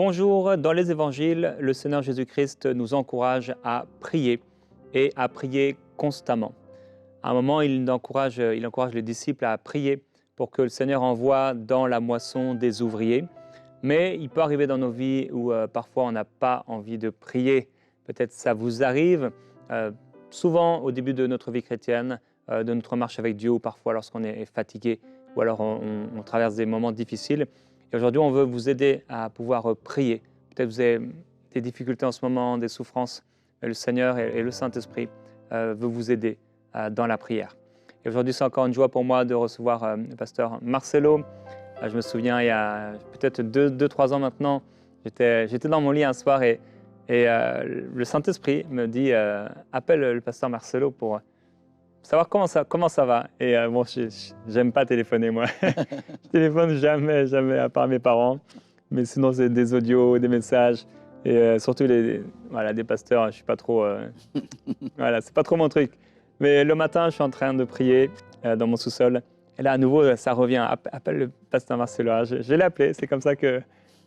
Bonjour, dans les évangiles, le Seigneur Jésus-Christ nous encourage à prier et à prier constamment. À un moment, il encourage les disciples à prier pour que le Seigneur envoie dans la moisson des ouvriers. Mais il peut arriver dans nos vies où parfois on n'a pas envie de prier. Peut-être ça vous arrive souvent au début de notre vie chrétienne, de notre marche avec Dieu, ou parfois lorsqu'on est fatigué ou alors on traverse des moments difficiles. Et aujourd'hui, on veut vous aider à pouvoir prier. Peut-être vous avez des difficultés en ce moment, des souffrances. Le Seigneur et le Saint-Esprit veut vous aider dans la prière. Et aujourd'hui, c'est encore une joie pour moi de recevoir le pasteur Marcelo. Je me souviens, il y a peut-être 2-3 ans maintenant, j'étais dans mon lit un soir et le Saint-Esprit me dit appelle le pasteur Marcelo pour savoir comment ça va. Et bon, j'aime pas téléphoner, moi. Je téléphone jamais, à part mes parents. Mais sinon, c'est des audios, des messages. Et surtout, des pasteurs, je suis pas trop... voilà, c'est pas trop mon truc. Mais le matin, je suis en train de prier dans mon sous-sol. Et là, à nouveau, ça revient. Appelle le pasteur Marcelo. Je l'ai appelé. C'est comme ça que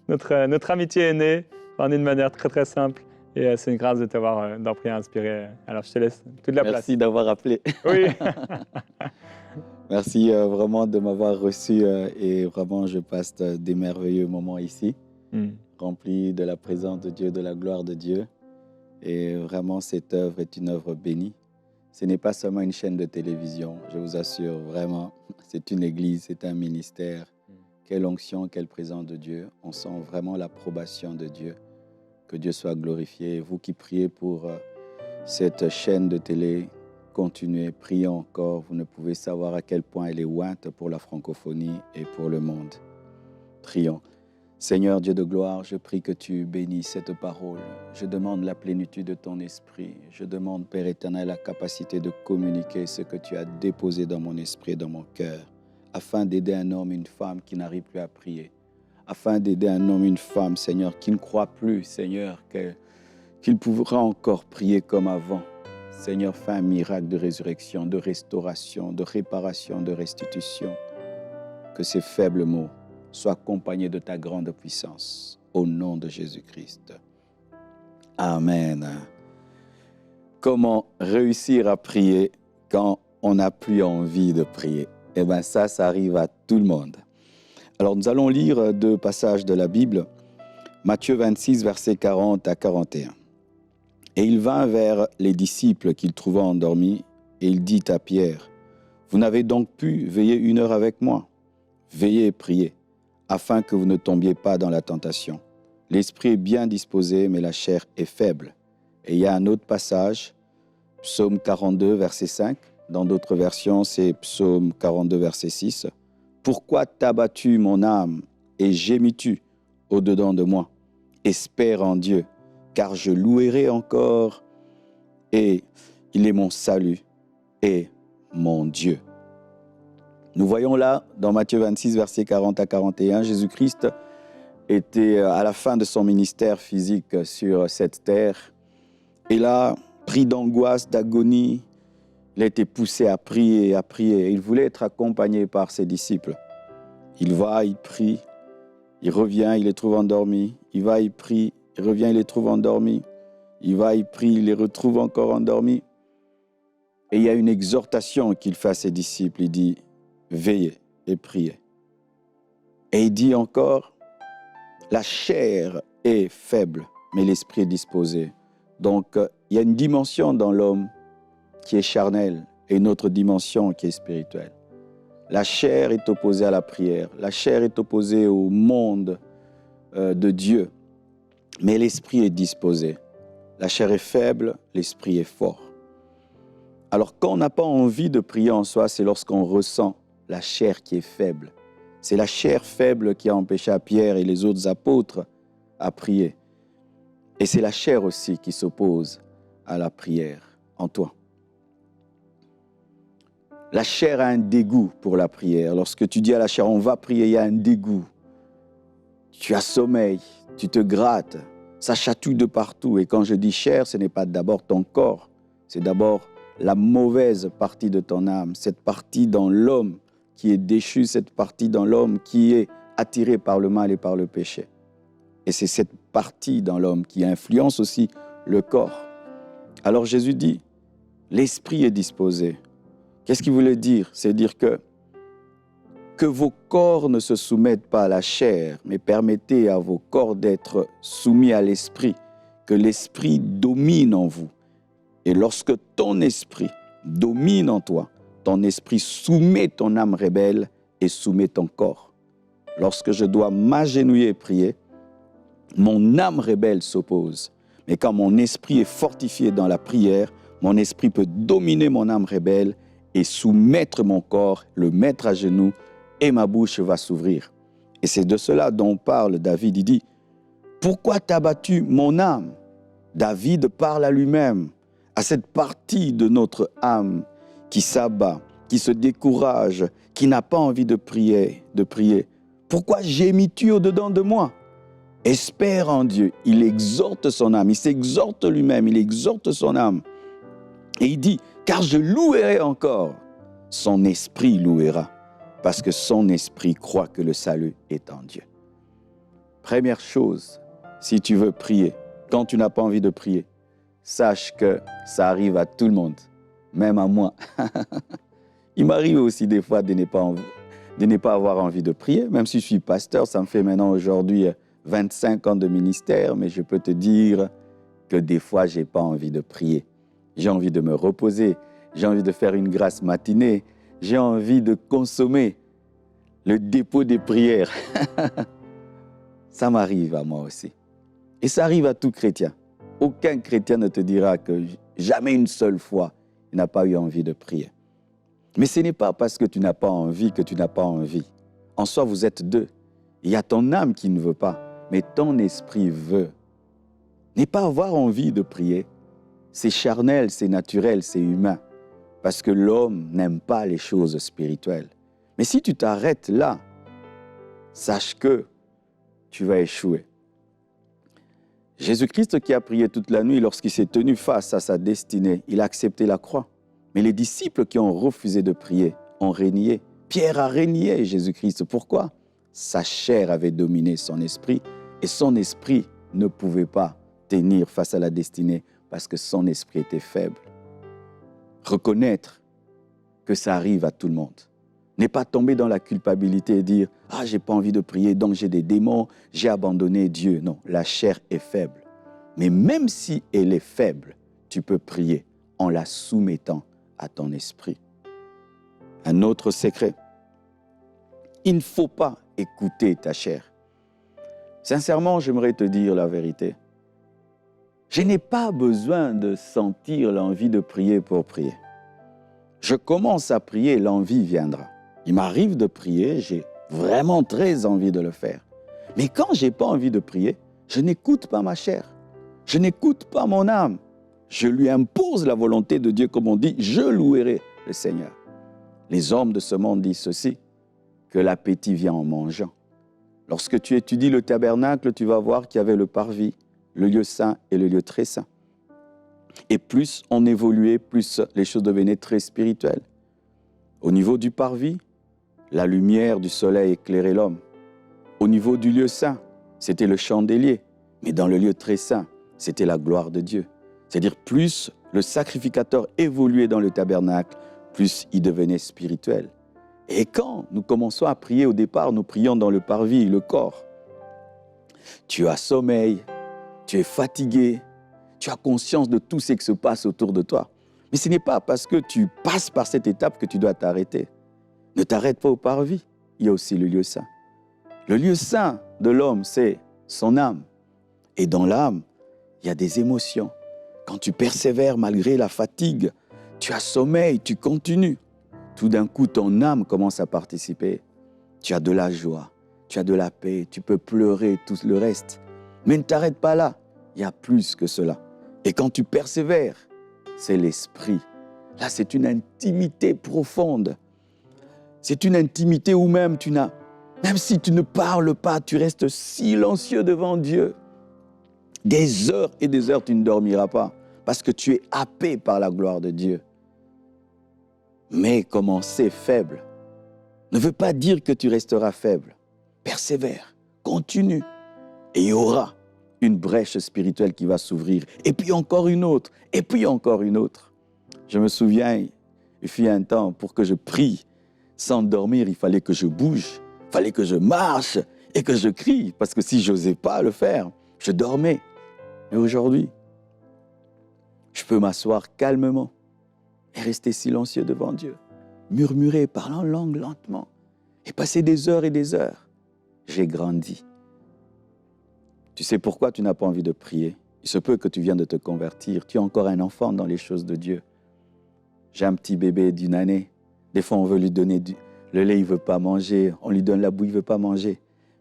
notre amitié est née, d'une manière très, très simple. Et c'est une grâce de t'avoir dans Prière Inspirée. Alors, je te laisse toute la place. Merci d'avoir appelé. Oui. Merci vraiment de m'avoir reçu et vraiment, je passe des merveilleux moments ici, remplis de la présence de Dieu, de la gloire de Dieu. Et vraiment, cette œuvre est une œuvre bénie. Ce n'est pas seulement une chaîne de télévision, je vous assure, vraiment, c'est une église, c'est un ministère. Quelle onction, quelle présence de Dieu. On sent vraiment l'approbation de Dieu. Que Dieu soit glorifié. Et vous qui priez pour cette chaîne de télé, continuez, priez encore. Vous ne pouvez savoir à quel point elle est ointe pour la francophonie et pour le monde. Prions. Seigneur Dieu de gloire, je prie que tu bénisses cette parole. Je demande la plénitude de ton esprit. Je demande, Père éternel, la capacité de communiquer ce que tu as déposé dans mon esprit et dans mon cœur, afin d'aider un homme, une femme qui n'arrive plus à prier. Afin d'aider un homme, une femme, Seigneur, qui ne croit plus, Seigneur, qu'il pourra encore prier comme avant. Seigneur, fais un miracle de résurrection, de restauration, de réparation, de restitution. Que ces faibles mots soient accompagnés de ta grande puissance. Au nom de Jésus-Christ. Amen. Comment réussir à prier quand on n'a plus envie de prier? Eh bien, ça arrive à tout le monde. Alors, nous allons lire 2 passages de la Bible, Matthieu 26, versets 40 à 41. Et il vint vers les disciples qu'il trouva endormis, et il dit à Pierre, « Vous n'avez donc pu veiller 1 heure avec moi? Veillez et priez, afin que vous ne tombiez pas dans la tentation. L'esprit est bien disposé, mais la chair est faible. » Et il y a un autre passage, Psaume 42, verset 5. Dans d'autres versions, c'est Psaume 42, verset 6. « Pourquoi t'as-tu mon âme et gémis-tu au-dedans de moi? Espère en Dieu, car je louerai encore, et il est mon salut et mon Dieu. » Nous voyons là, dans Matthieu 26, versets 40 à 41, Jésus-Christ était à la fin de son ministère physique sur cette terre. Et là, pris d'angoisse, d'agonie, il a été poussé à prier, à prier. Il voulait être accompagné par ses disciples. Il va, il prie, il revient, il les trouve endormis. Il va, il prie, il revient, il les trouve endormis. Il va, il prie, il les retrouve encore endormis. Et il y a une exhortation qu'il fait à ses disciples. Il dit, veillez et priez. Et il dit encore, la chair est faible, mais l'esprit est disposé. Donc, il y a une dimension dans l'homme qui est charnelle et une autre dimension qui est spirituelle. La chair est opposée à la prière. La chair est opposée au monde de Dieu. Mais l'esprit est disposé. La chair est faible, l'esprit est fort. Alors, quand on n'a pas envie de prier en soi, c'est lorsqu'on ressent la chair qui est faible. C'est la chair faible qui a empêché Pierre et les autres apôtres à prier. Et c'est la chair aussi qui s'oppose à la prière en toi. La chair a un dégoût pour la prière. Lorsque tu dis à la chair, on va prier, il y a un dégoût. Tu as sommeil, tu te grattes, ça chatouille de partout. Et quand je dis chair, ce n'est pas d'abord ton corps, c'est d'abord la mauvaise partie de ton âme, cette partie dans l'homme qui est déchue, cette partie dans l'homme qui est attirée par le mal et par le péché. Et c'est cette partie dans l'homme qui influence aussi le corps. Alors Jésus dit, l'esprit est disposé. Qu'est-ce qu'il voulait dire? C'est dire que vos corps ne se soumettent pas à la chair, mais permettez à vos corps d'être soumis à l'esprit, que l'esprit domine en vous. Et lorsque ton esprit domine en toi, ton esprit soumet ton âme rebelle et soumet ton corps. Lorsque je dois m'agenouiller et prier, mon âme rebelle s'oppose. Mais quand mon esprit est fortifié dans la prière, mon esprit peut dominer mon âme rebelle et soumettre mon corps, le mettre à genoux, et ma bouche va s'ouvrir. Et c'est de cela dont parle David. Il dit, « Pourquoi t'as battu mon âme ?» David parle à lui-même, à cette partie de notre âme qui s'abat, qui se décourage, qui n'a pas envie de prier. Pourquoi gémis-tu au-dedans de moi? Espère en Dieu. Il exhorte son âme, il s'exhorte lui-même, il exhorte son âme. Et il dit, « Car je louerai encore. » Son esprit louera, parce que son esprit croit que le salut est en Dieu. Première chose, si tu veux prier, quand tu n'as pas envie de prier, sache que ça arrive à tout le monde, même à moi. Il m'arrive aussi des fois de ne pas avoir envie de prier, même si je suis pasteur, ça me fait maintenant aujourd'hui 25 ans de ministère, mais je peux te dire que des fois, je n'ai pas envie de prier. J'ai envie de me reposer, j'ai envie de faire une grasse matinée, j'ai envie de consommer le dépôt des prières. Ça m'arrive à moi aussi. Et ça arrive à tout chrétien. Aucun chrétien ne te dira que jamais une seule fois, il n'a pas eu envie de prier. Mais ce n'est pas parce que tu n'as pas envie que tu n'as pas envie. En soi, vous êtes deux. Il y a ton âme qui ne veut pas, mais ton esprit veut. N'est pas avoir envie de prier. C'est charnel, c'est naturel, c'est humain. Parce que l'homme n'aime pas les choses spirituelles. Mais si tu t'arrêtes là, sache que tu vas échouer. Jésus-Christ qui a prié toute la nuit, lorsqu'il s'est tenu face à sa destinée, il a accepté la croix. Mais les disciples qui ont refusé de prier ont régné. Pierre a régné Jésus-Christ. Pourquoi? Sa chair avait dominé son esprit et son esprit ne pouvait pas tenir face à la destinée parce que son esprit était faible. Reconnaître que ça arrive à tout le monde. Ne pas tomber dans la culpabilité et dire « Ah, j'ai pas envie de prier, donc j'ai des démons, j'ai abandonné Dieu. » Non, la chair est faible. Mais même si elle est faible, tu peux prier en la soumettant à ton esprit. Un autre secret, il ne faut pas écouter ta chair. Sincèrement, j'aimerais te dire la vérité. Je n'ai pas besoin de sentir l'envie de prier pour prier. Je commence à prier, l'envie viendra. Il m'arrive de prier, j'ai vraiment très envie de le faire. Mais quand je n'ai pas envie de prier, je n'écoute pas ma chair. Je n'écoute pas mon âme. Je lui impose la volonté de Dieu, comme on dit, je louerai le Seigneur. Les hommes de ce monde disent ceci, que l'appétit vient en mangeant. Lorsque tu étudies le tabernacle, tu vas voir qu'il y avait le parvis, le lieu saint et le lieu très saint. Et plus on évoluait, plus les choses devenaient très spirituelles. Au niveau du parvis, la lumière du soleil éclairait l'homme. Au niveau du lieu saint, c'était le chandelier. Mais dans le lieu très saint, c'était la gloire de Dieu. C'est-à-dire, plus le sacrificateur évoluait dans le tabernacle, plus il devenait spirituel. Et quand nous commençons à prier au départ, nous prions dans le parvis, le corps. Tu as sommeil, tu es fatigué, tu as conscience de tout ce qui se passe autour de toi. Mais ce n'est pas parce que tu passes par cette étape que tu dois t'arrêter. Ne t'arrête pas au parvis, il y a aussi le lieu saint. Le lieu saint de l'homme, c'est son âme. Et dans l'âme, il y a des émotions. Quand tu persévères malgré la fatigue, tu as sommeil, tu continues. Tout d'un coup, ton âme commence à participer. Tu as de la joie, tu as de la paix, tu peux pleurer, tout le reste. Mais ne t'arrête pas là, il y a plus que cela. Et quand tu persévères, c'est l'esprit. Là, c'est une intimité profonde. C'est une intimité où même même si tu ne parles pas, tu restes silencieux devant Dieu. Des heures et des heures, tu ne dormiras pas parce que tu es happé par la gloire de Dieu. Mais commencer faible ne veut pas dire que tu resteras faible. Persévère, continue. Et il y aura une brèche spirituelle qui va s'ouvrir. Et puis encore une autre. Et puis encore une autre. Je me souviens, il fut un temps, pour que je prie sans dormir, il fallait que je bouge, il fallait que je marche et que je crie. Parce que si je n'osais pas le faire, je dormais. Mais aujourd'hui, je peux m'asseoir calmement et rester silencieux devant Dieu. Murmurer, parler en langue lentement et passer des heures et des heures. J'ai grandi. Tu sais pourquoi tu n'as pas envie de prier? Il se peut que tu viennes de te convertir. Tu es encore un enfant dans les choses de Dieu. J'ai un petit bébé d'1 année. Des fois, on veut lui donner le lait, il ne veut pas manger. On lui donne la bouille, il ne veut pas manger.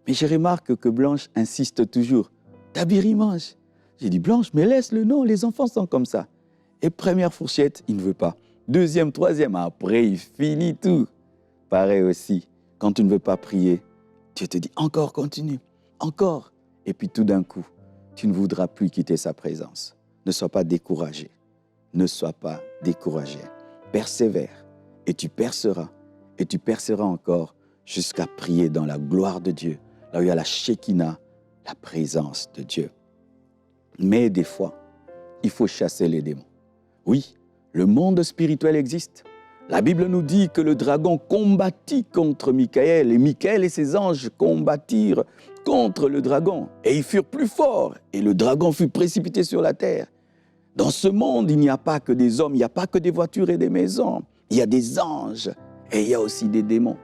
Mais je remarque que Blanche insiste toujours. Tabir, il mange. J'ai dit, Blanche, mais laisse-le, non, les enfants sont comme ça. Et première fourchette, il ne veut pas. Deuxième, troisième, après, il finit tout. Pareil aussi, quand tu ne veux pas prier, Dieu te dit, encore, continue, encore. Et puis tout d'un coup, tu ne voudras plus quitter sa présence. Ne sois pas découragé. Ne sois pas découragé. Persévère et tu perceras. Et tu perceras encore jusqu'à prier dans la gloire de Dieu, là où il y a la Shekinah, la présence de Dieu. Mais des fois, il faut chasser les démons. Oui, le monde spirituel existe. La Bible nous dit que le dragon combattit contre Michael et Michael et ses anges combattirent contre le dragon. Et ils furent plus forts et le dragon fut précipité sur la terre. Dans ce monde, il n'y a pas que des hommes, il n'y a pas que des voitures et des maisons. Il y a des anges et il y a aussi des démons.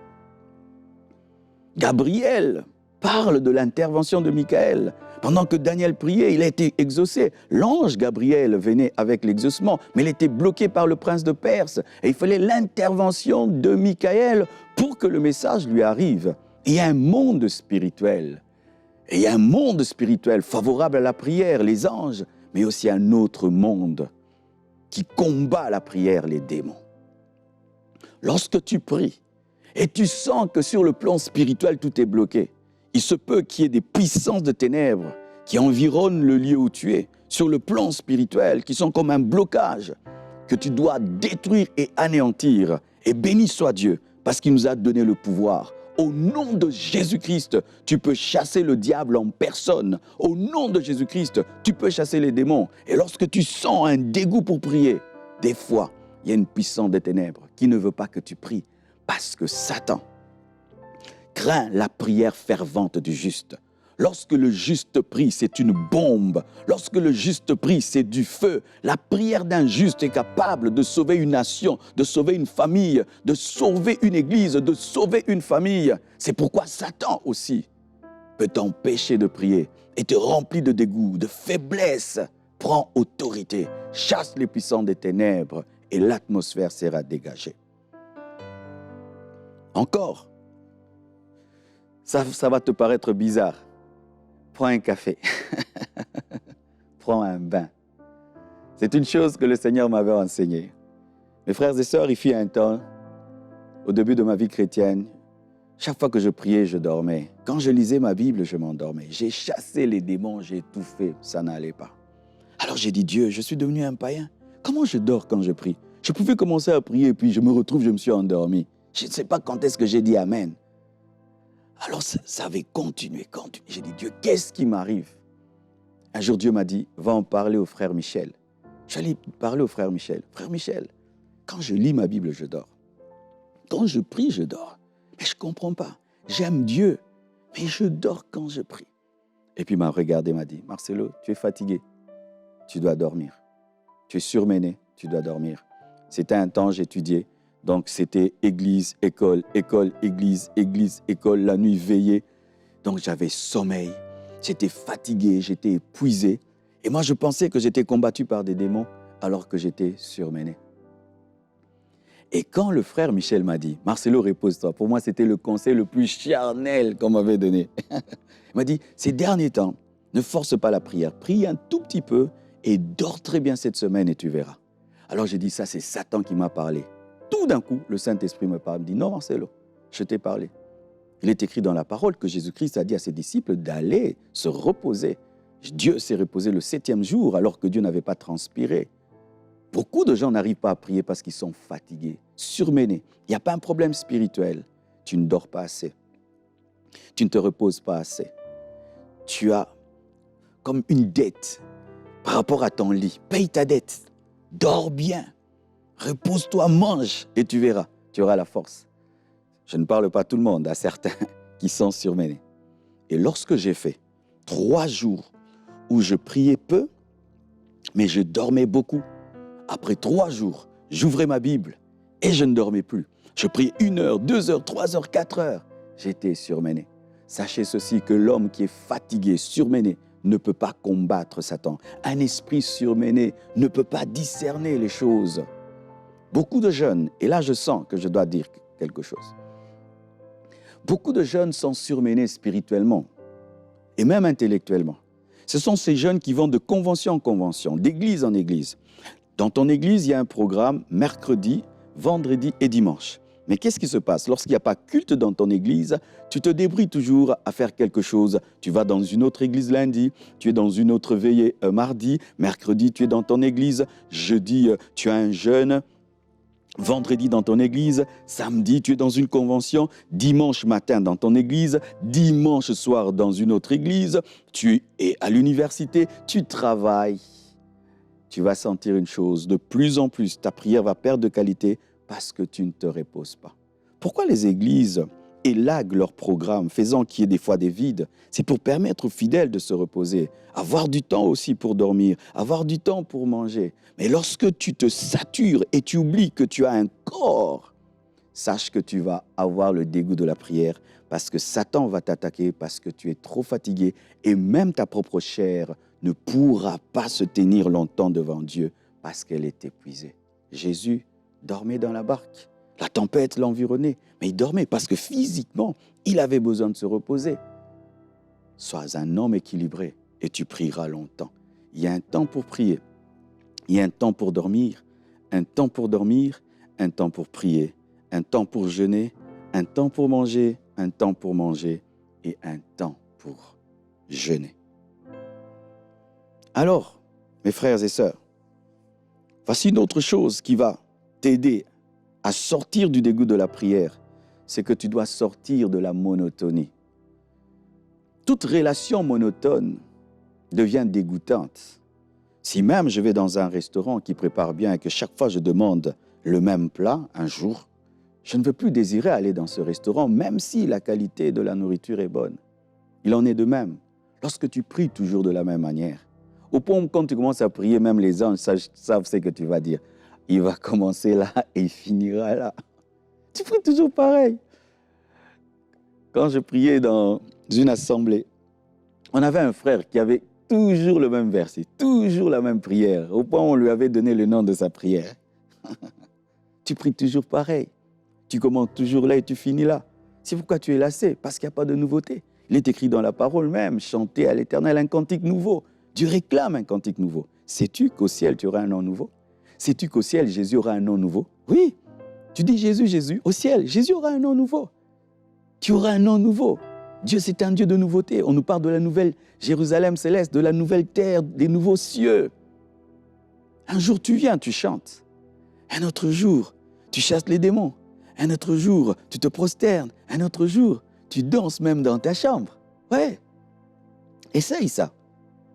Gabriel parle de l'intervention de Michael. Pendant que Daniel priait, il a été exaucé. L'ange Gabriel venait avec l'exaucement, mais il était bloqué par le prince de Perse. Et il fallait l'intervention de Michael pour que le message lui arrive. Et il y a un monde spirituel. Et il y a un monde spirituel favorable à la prière, les anges, mais aussi un autre monde qui combat la prière, les démons. Lorsque tu pries et tu sens que sur le plan spirituel, tout est bloqué, il se peut qu'il y ait des puissances de ténèbres qui environnent le lieu où tu es, sur le plan spirituel, qui sont comme un blocage que tu dois détruire et anéantir. Et béni soit Dieu, parce qu'il nous a donné le pouvoir. Au nom de Jésus-Christ, tu peux chasser le diable en personne. Au nom de Jésus-Christ, tu peux chasser les démons. Et lorsque tu sens un dégoût pour prier, des fois, il y a une puissance des ténèbres qui ne veut pas que tu pries. Parce que Satan craint la prière fervente du juste. Lorsque le juste prie, c'est une bombe. Lorsque le juste prie, c'est du feu. La prière d'un juste est capable de sauver une nation, de sauver une famille, de sauver une église, de sauver une famille. C'est pourquoi Satan aussi peut t'empêcher de prier et te remplir de dégoût, de faiblesse. Prends autorité, chasse les puissants des ténèbres et l'atmosphère sera dégagée. Encore, ça va te paraître bizarre. Prends un café, prends un bain. C'est une chose que le Seigneur m'avait enseignée. Mes frères et sœurs, il fut un temps, au début de ma vie chrétienne, chaque fois que je priais, je dormais. Quand je lisais ma Bible, je m'endormais. J'ai chassé les démons, j'ai tout fait, ça n'allait pas. Alors j'ai dit, Dieu, je suis devenu un païen. Comment je dors quand je prie? Je pouvais commencer à prier et puis je me retrouve, je me suis endormi. Je ne sais pas quand est-ce que j'ai dit Amen. Alors ça avait continué. J'ai dit, Dieu, qu'est-ce qui m'arrive? Un jour, Dieu m'a dit, va en parler au frère Michel. J'allais parler au frère Michel. Frère Michel, quand je lis ma Bible, je dors. Quand je prie, je dors. Mais je ne comprends pas. J'aime Dieu, mais je dors quand je prie. Et puis il m'a regardé, m'a dit, Marcelo, tu es fatigué. Tu dois dormir. Tu es surmené, tu dois dormir. C'était un temps, j'étudiais. Donc, c'était église, école, école, église, église, école, la nuit veillée. Donc, j'avais sommeil, j'étais fatigué, j'étais épuisé. Et moi, je pensais que j'étais combattu par des démons alors que j'étais surmené. Et quand le frère Michel m'a dit, Marcelo, repose-toi. Pour moi, c'était le conseil le plus charnel qu'on m'avait donné. Il m'a dit, ces derniers temps, ne force pas la prière. Prie un tout petit peu et dors très bien cette semaine et tu verras. Alors, j'ai dit, ça, c'est Satan qui m'a parlé. Tout d'un coup, le Saint-Esprit me parle, me dit, non Marcelo, je t'ai parlé. Il est écrit dans la parole que Jésus-Christ a dit à ses disciples d'aller se reposer. Dieu s'est reposé le 7e jour alors que Dieu n'avait pas transpiré. Beaucoup de gens n'arrivent pas à prier parce qu'ils sont fatigués, surmenés. Il n'y a pas un problème spirituel. Tu ne dors pas assez. Tu ne te reposes pas assez. Tu as comme une dette par rapport à ton lit. Paye ta dette. Dors bien. Repose-toi, mange et tu verras. Tu auras la force. Je ne parle pas à tout le monde, à certains qui sont surmenés. Et lorsque j'ai fait 3 jours où je priais peu, mais je dormais beaucoup, après 3 jours, j'ouvrais ma Bible et je ne dormais plus. Je priais 1 heure, 2 heures, 3 heures, 4 heures. J'étais surmené. Sachez ceci, que l'homme qui est fatigué, surmené, ne peut pas combattre Satan. Un esprit surmené ne peut pas discerner les choses. Beaucoup de jeunes, et là je sens que je dois dire quelque chose. Beaucoup de jeunes sont surmenés spirituellement et même intellectuellement. Ce sont ces jeunes qui vont de convention en convention, d'église en église. Dans ton église, il y a un programme mercredi, vendredi et dimanche. Mais qu'est-ce qui se passe? Lorsqu'il n'y a pas culte dans ton église, tu te débrouilles toujours à faire quelque chose. Tu vas dans une autre église lundi, tu es dans une autre veillée mardi, mercredi, tu es dans ton église, jeudi, tu as un jeûne, vendredi dans ton église, samedi, tu es dans une convention, dimanche matin dans ton église, dimanche soir dans une autre église, tu es à l'université, tu travailles. Tu vas sentir une chose, de plus en plus, ta prière va perdre de qualité parce que tu ne te reposes pas. Pourquoi les églises élaguent leur programme, faisant qu'il y ait des fois des vides? C'est pour permettre aux fidèles de se reposer, avoir du temps aussi pour dormir, avoir du temps pour manger. Mais lorsque tu te satures et tu oublies que tu as un corps, sache que tu vas avoir le dégoût de la prière parce que Satan va t'attaquer parce que tu es trop fatigué et même ta propre chair ne pourra pas se tenir longtemps devant Dieu parce qu'elle est épuisée. Jésus dormait dans la barque. La tempête l'environnait, mais il dormait parce que physiquement, il avait besoin de se reposer. Sois un homme équilibré et tu prieras longtemps. Il y a un temps pour prier, il y a un temps pour dormir, un temps pour dormir, un temps pour prier, un temps pour jeûner, un temps pour manger, un temps pour manger et un temps pour jeûner. Alors, mes frères et sœurs, voici une autre chose qui va t'aider à sortir du dégoût de la prière, c'est que tu dois sortir de la monotonie. Toute relation monotone devient dégoûtante. Si même je vais dans un restaurant qui prépare bien et que chaque fois je demande le même plat, un jour, je ne veux plus désirer aller dans ce restaurant, même si la qualité de la nourriture est bonne. Il en est de même. Lorsque tu pries toujours de la même manière, au point où quand tu commences à prier, même les anges savent ce que tu vas dire. Il va commencer là et il finira là. Tu pries toujours pareil. Quand je priais dans une assemblée, on avait un frère qui avait toujours le même verset, toujours la même prière, au point où on lui avait donné le nom de sa prière. Tu pries toujours pareil. Tu commences toujours là et tu finis là. C'est pourquoi tu es lassé, parce qu'il n'y a pas de nouveauté. Il est écrit dans la parole même, chanter à l'Éternel un cantique nouveau. Dieu réclame un cantique nouveau. Sais-tu qu'au ciel, tu auras un nom nouveau? Sais-tu qu'au ciel, Jésus aura un nom nouveau? Oui. Tu dis Jésus, Jésus, au ciel, Jésus aura un nom nouveau. Tu auras un nom nouveau. Dieu, c'est un Dieu de nouveauté. On nous parle de la nouvelle Jérusalem céleste, de la nouvelle terre, des nouveaux cieux. Un jour, tu viens, tu chantes. Un autre jour, tu chasses les démons. Un autre jour, tu te prosternes. Un autre jour, tu danses même dans ta chambre. Ouais. Essaye ça.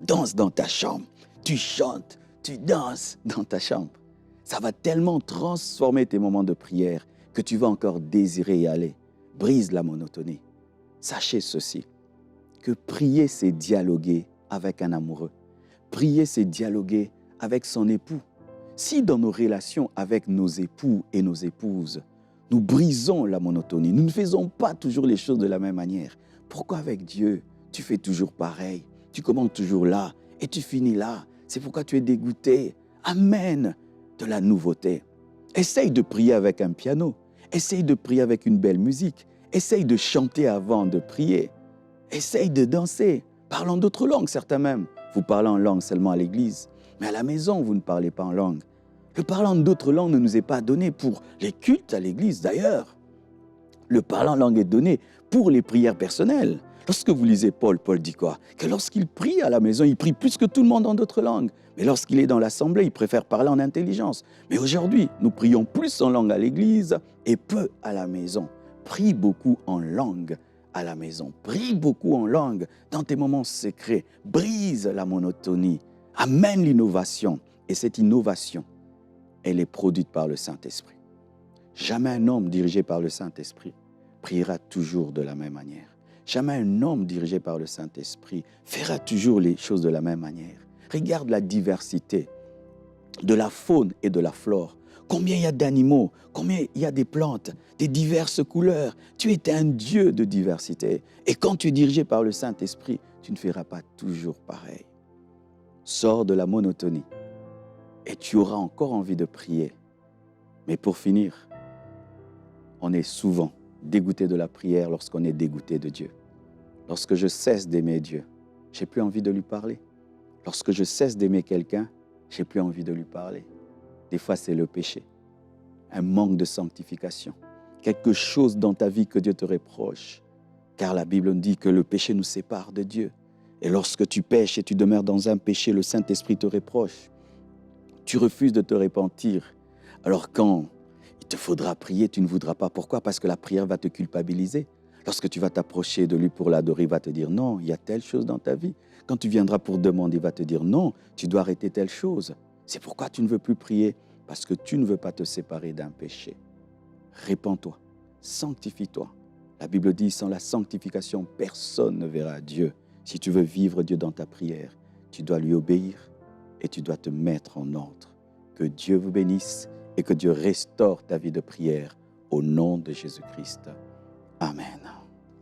Danse dans ta chambre. Tu chantes, tu danses dans ta chambre. Ça va tellement transformer tes moments de prière que tu vas encore désirer y aller. Brise la monotonie. Sachez ceci, que prier, c'est dialoguer avec un amoureux. Prier, c'est dialoguer avec son époux. Si dans nos relations avec nos époux et nos épouses, nous brisons la monotonie, nous ne faisons pas toujours les choses de la même manière, pourquoi avec Dieu, tu fais toujours pareil? Tu commences toujours là et tu finis là. C'est pourquoi tu es dégoûté. Amène de la nouveauté. Essaye de prier avec un piano. Essaye de prier avec une belle musique. Essaye de chanter avant de prier. Essaye de danser. Parlons d'autres langues, certains même. Vous parlez en langue seulement à l'église. Mais à la maison, vous ne parlez pas en langue. Le parlant d'autres langues ne nous est pas donné pour les cultes à l'église d'ailleurs. Le parlant en langue est donné pour les prières personnelles. Lorsque vous lisez Paul dit quoi? Que lorsqu'il prie à la maison, il prie plus que tout le monde en d'autres langues. Mais lorsqu'il est dans l'assemblée, il préfère parler en intelligence. Mais aujourd'hui, nous prions plus en langue à l'église et peu à la maison. Prie beaucoup en langue à la maison. Prie beaucoup en langue dans tes moments secrets. Brise la monotonie. Amène l'innovation. Et cette innovation, elle est produite par le Saint-Esprit. Jamais un homme dirigé par le Saint-Esprit priera toujours de la même manière. Jamais un homme dirigé par le Saint-Esprit fera toujours les choses de la même manière. Regarde la diversité de la faune et de la flore. Combien il y a d'animaux, combien il y a des plantes, des diverses couleurs. Tu es un Dieu de diversité. Et quand tu es dirigé par le Saint-Esprit, tu ne feras pas toujours pareil. Sors de la monotonie et tu auras encore envie de prier. Mais pour finir, on est souvent dégoûté de la prière lorsqu'on est dégoûté de Dieu. Lorsque je cesse d'aimer Dieu, je n'ai plus envie de lui parler. Lorsque je cesse d'aimer quelqu'un, je n'ai plus envie de lui parler. Des fois, c'est le péché, un manque de sanctification, quelque chose dans ta vie que Dieu te reproche. Car la Bible nous dit que le péché nous sépare de Dieu. Et lorsque tu pèches et tu demeures dans un péché, le Saint-Esprit te reproche. Tu refuses de te repentir. Alors quand il te faudra prier, tu ne voudras pas. Pourquoi? Parce que la prière va te culpabiliser. Lorsque tu vas t'approcher de lui pour l'adorer, il va te dire non, il y a telle chose dans ta vie. Quand tu viendras pour demander, il va te dire non, tu dois arrêter telle chose. C'est pourquoi tu ne veux plus prier, parce que tu ne veux pas te séparer d'un péché. Répands-toi, sanctifie-toi. La Bible dit, sans la sanctification, personne ne verra Dieu. Si tu veux vivre Dieu dans ta prière, tu dois lui obéir et tu dois te mettre en ordre. Que Dieu vous bénisse et que Dieu restaure ta vie de prière au nom de Jésus-Christ. Amen.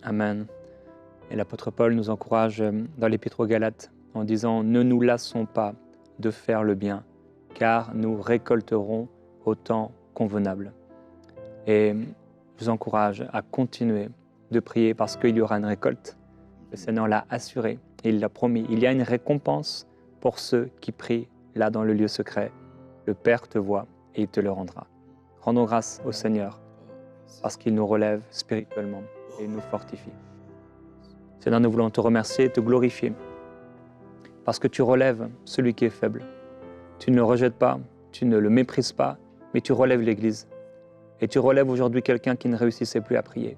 Amen. Et l'apôtre Paul nous encourage dans l'Épître aux Galates en disant « Ne nous lassons pas de faire le bien, car nous récolterons au temps convenable. » Et je vous encourage à continuer de prier parce qu'il y aura une récolte. Le Seigneur l'a assuré, et il l'a promis. Il y a une récompense pour ceux qui prient là dans le lieu secret. Le Père te voit et il te le rendra. Rendons grâce au Seigneur parce qu'il nous relève spirituellement et il nous fortifie. Seigneur, nous voulons te remercier et te glorifier parce que tu relèves celui qui est faible. Tu ne le rejettes pas, tu ne le méprises pas, mais tu relèves l'Église. Et tu relèves aujourd'hui quelqu'un qui ne réussissait plus à prier.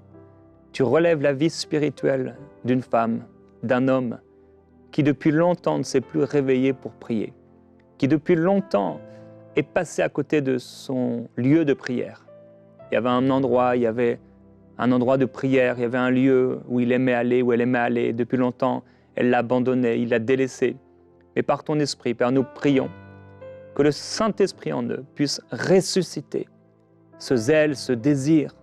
Tu relèves la vie spirituelle d'une femme, d'un homme qui depuis longtemps ne s'est plus réveillé pour prier, qui depuis longtemps est passé à côté de son lieu de prière. Il y avait un endroit de prière, il y avait un lieu où il aimait aller, où elle aimait aller. Depuis longtemps, elle l'a abandonné, il l'a délaissé. Mais par ton esprit, Père, nous prions que le Saint-Esprit en eux puisse ressusciter ce zèle, ce désir,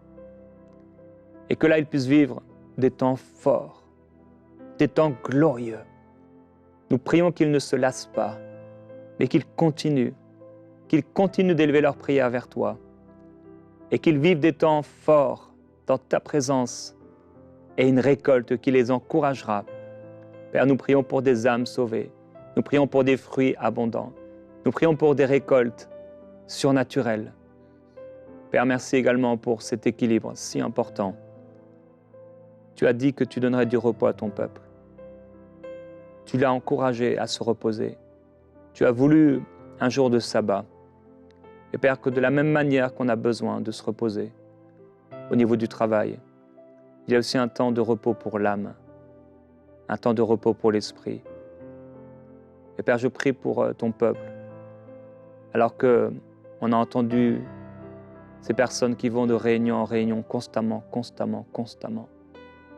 et que là, ils puissent vivre des temps forts, des temps glorieux. Nous prions qu'ils ne se lassent pas, mais qu'ils continuent d'élever leur prière vers toi, et qu'ils vivent des temps forts dans ta présence, et une récolte qui les encouragera. Père, nous prions pour des âmes sauvées, nous prions pour des fruits abondants, nous prions pour des récoltes surnaturelles. Père, merci également pour cet équilibre si important. Tu as dit que tu donnerais du repos à ton peuple. Tu l'as encouragé à se reposer. Tu as voulu un jour de sabbat. Et Père, que de la même manière qu'on a besoin de se reposer au niveau du travail, il y a aussi un temps de repos pour l'âme, un temps de repos pour l'esprit. Et Père, je prie pour ton peuple, alors qu'on a entendu ces personnes qui vont de réunion en réunion constamment,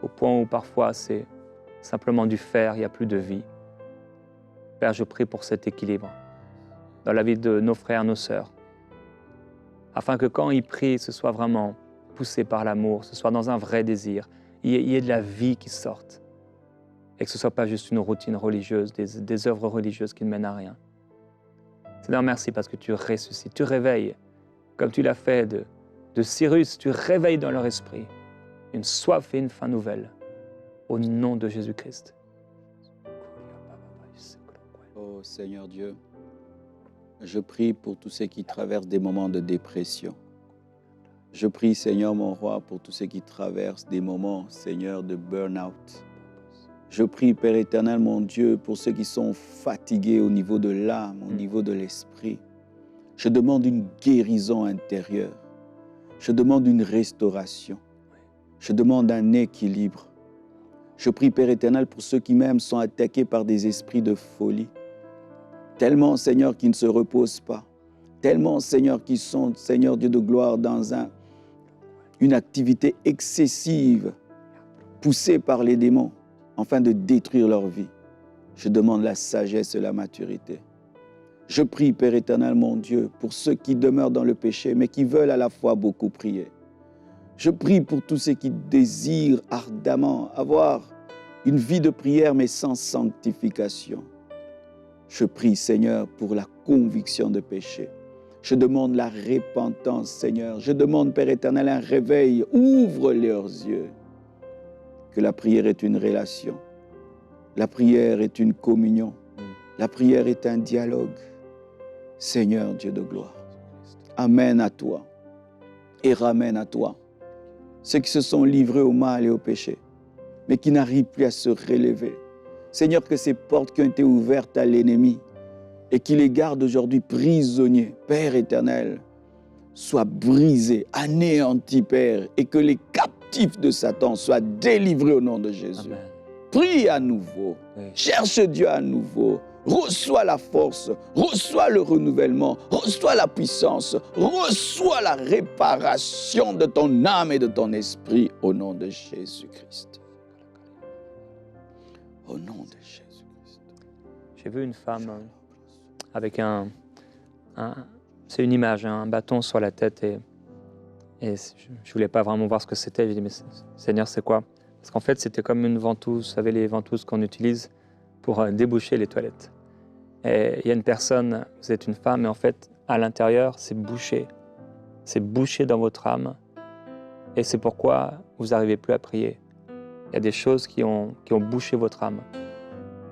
au point où parfois c'est simplement du faire, il n'y a plus de vie. Père, je prie pour cet équilibre dans la vie de nos frères, nos sœurs, afin que quand ils prient, ce soit vraiment poussé par l'amour, ce soit dans un vrai désir, il y ait de la vie qui sorte, et que ce ne soit pas juste une routine religieuse, des œuvres religieuses qui ne mènent à rien. Seigneur, merci parce que tu ressuscites, tu réveilles, comme tu l'as fait de Cyrus, tu réveilles dans leur esprit une soif et une faim nouvelle, au nom de Jésus-Christ. Oh Seigneur Dieu, je prie pour tous ceux qui traversent des moments de dépression. Je prie, Seigneur mon roi, pour tous ceux qui traversent des moments, Seigneur, de burn-out. Je prie, Père éternel, mon Dieu, pour ceux qui sont fatigués au niveau de l'âme, au niveau de l'esprit. Je demande une guérison intérieure. Je demande une restauration. Je demande un équilibre. Je prie, Père éternel, pour ceux qui même sont attaqués par des esprits de folie. Tellement, Seigneur, qui ne se reposent pas. Tellement, Seigneur, qui sont, Seigneur Dieu de gloire, dans une activité excessive, poussée par les démons, afin de détruire leur vie. Je demande la sagesse et la maturité. Je prie, Père éternel, mon Dieu, pour ceux qui demeurent dans le péché, mais qui veulent à la fois beaucoup prier. Je prie pour tous ceux qui désirent ardemment avoir une vie de prière, mais sans sanctification. Je prie, Seigneur, pour la conviction de péché. Je demande la repentance, Seigneur. Je demande, Père éternel, un réveil. Ouvre leurs yeux. Que la prière est une relation. La prière est une communion. La prière est un dialogue. Seigneur Dieu de gloire, amène à toi et ramène à toi ceux qui se sont livrés au mal et au péché, mais qui n'arrivent plus à se relever. Seigneur, que ces portes qui ont été ouvertes à l'ennemi et qui les gardent aujourd'hui prisonniers, Père éternel, soient brisés, anéantis, Père, et que les captifs de Satan soient délivrés au nom de Jésus. Amen. Prie à nouveau, oui. Cherche Dieu à nouveau. Reçois la force, reçois le renouvellement, reçois la puissance, reçois la réparation de ton âme et de ton esprit au nom de Jésus-Christ. Au nom de Jésus-Christ. J'ai vu une femme avec c'est une image, un bâton sur la tête et je ne voulais pas vraiment voir ce que c'était. J'ai dit, mais Seigneur, c'est quoi? Parce qu'en fait, c'était comme une ventouse, vous savez, les ventouses qu'on utilise pour déboucher les toilettes. Et il y a une personne, vous êtes une femme, et en fait, à l'intérieur, c'est bouché. C'est bouché dans votre âme. Et c'est pourquoi vous n'arrivez plus à prier. Il y a des choses qui ont bouché votre âme.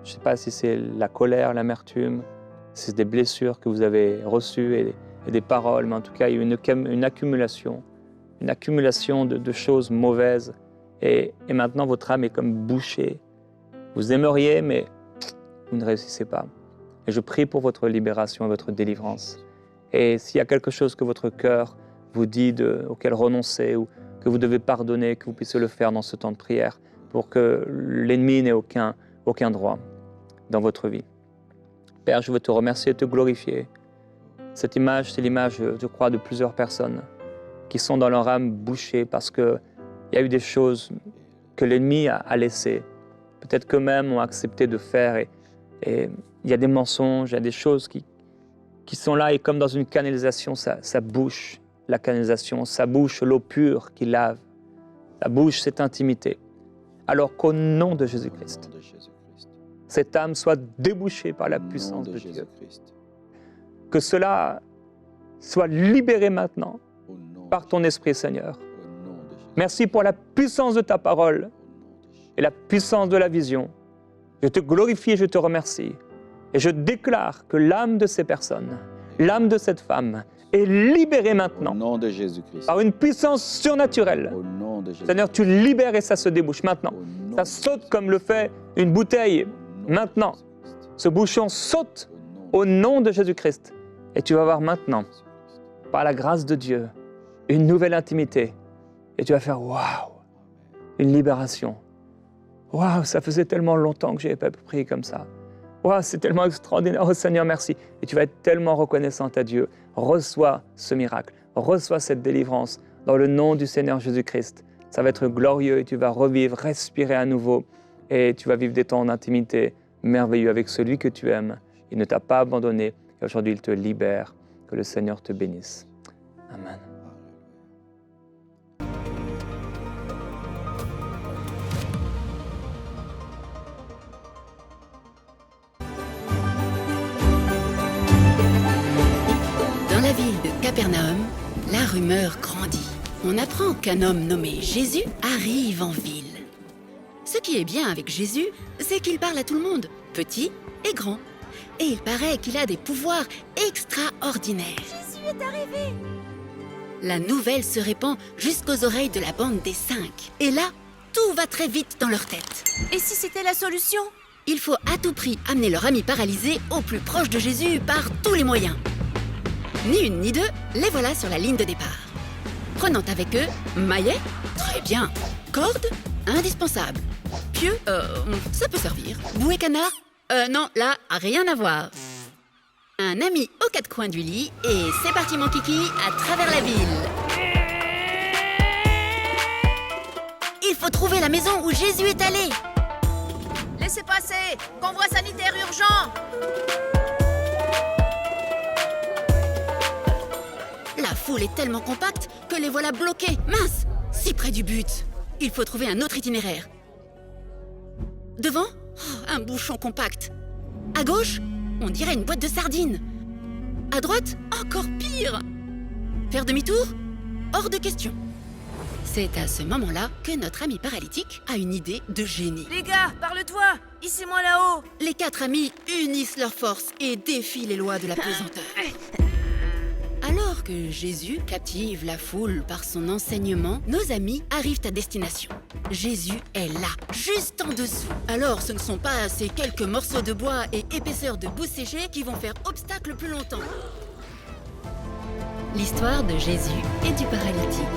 Je ne sais pas si c'est la colère, l'amertume, si c'est des blessures que vous avez reçues et des paroles, mais en tout cas, il y a une accumulation de choses mauvaises. Et maintenant, votre âme est comme bouchée. Vous aimeriez, mais vous ne réussissez pas. Et je prie pour votre libération et votre délivrance. Et s'il y a quelque chose que votre cœur vous dit auquel renoncer ou que vous devez pardonner, que vous puissiez le faire dans ce temps de prière pour que l'ennemi n'ait aucun droit dans votre vie. Père, je veux te remercier et te glorifier. Cette image, c'est l'image, je crois, de plusieurs personnes qui sont dans leur âme bouchées parce qu'il y a eu des choses que l'ennemi a laissées. Peut-être qu'eux-mêmes ont accepté de faire et il y a des mensonges, il y a des choses qui sont là et comme dans une canalisation, ça bouche la canalisation, ça bouche l'eau pure qui lave, ça bouche cette intimité. Alors qu'au nom de Jésus-Christ, cette âme soit débouchée par la puissance de Dieu. Que cela soit libéré maintenant par ton Esprit, Seigneur. Merci pour la puissance de ta parole et la puissance de la vision. Je te glorifie et je te remercie. Et je déclare que l'âme de ces personnes, l'âme de cette femme, est libérée maintenant. Au nom de Jésus-Christ. Par une puissance surnaturelle. Au nom de Jésus-Christ. Seigneur, tu libères et ça se débouche maintenant. Ça saute comme le fait une bouteille maintenant. Ce bouchon saute au nom de Jésus-Christ. Et tu vas voir maintenant, par la grâce de Dieu, une nouvelle intimité. Et tu vas faire waouh, une libération. Waouh, ça faisait tellement longtemps que je n'avais pas prié comme ça. Waouh, c'est tellement extraordinaire. Oh Seigneur, merci. Et tu vas être tellement reconnaissante à Dieu. Reçois ce miracle. Reçois cette délivrance dans le nom du Seigneur Jésus-Christ. Ça va être glorieux et tu vas revivre, respirer à nouveau. Et tu vas vivre des temps en intimité merveilleux avec celui que tu aimes. Il ne t'a pas abandonné. Et aujourd'hui, il te libère. Que le Seigneur te bénisse. Amen. Dans la ville de Capernaum, la rumeur grandit. On apprend qu'un homme nommé Jésus arrive en ville. Ce qui est bien avec Jésus, c'est qu'il parle à tout le monde, petit et grand. Et il paraît qu'il a des pouvoirs extraordinaires. Jésus est arrivé! La nouvelle se répand jusqu'aux oreilles de la bande des 5. Et là, tout va très vite dans leur tête. Et si c'était la solution? Il faut à tout prix amener leur ami paralysé au plus proche de Jésus par tous les moyens. Ni une ni deux, les voilà sur la ligne de départ. Prenant avec eux maillet, très bien, corde, indispensable. Pieu, ça peut servir. Bouée canard? Non, là, rien à voir. Un ami aux quatre coins du lit, et c'est parti mon kiki, à travers la ville. Il faut trouver la maison où Jésus est allé. Laissez passer! Convoi sanitaire urgent! La foule est tellement compacte que les voilà bloqués. Mince! Si près du but. Il faut trouver un autre itinéraire. Devant? Oh, un bouchon compact. À gauche? On dirait une boîte de sardines. À droite? Encore pire! Faire demi-tour? Hors de question. C'est à ce moment-là que notre ami paralytique a une idée de génie. Les gars, parle-toi! Ici, moi là-haut! Les quatre amis unissent leurs forces et défient les lois de la pesanteur. Alors que Jésus captive la foule par son enseignement, nos amis arrivent à destination. Jésus est là, juste en dessous. Alors ce ne sont pas ces quelques morceaux de bois et épaisseurs de boue séchée qui vont faire obstacle plus longtemps. L'histoire de Jésus et du paralytique.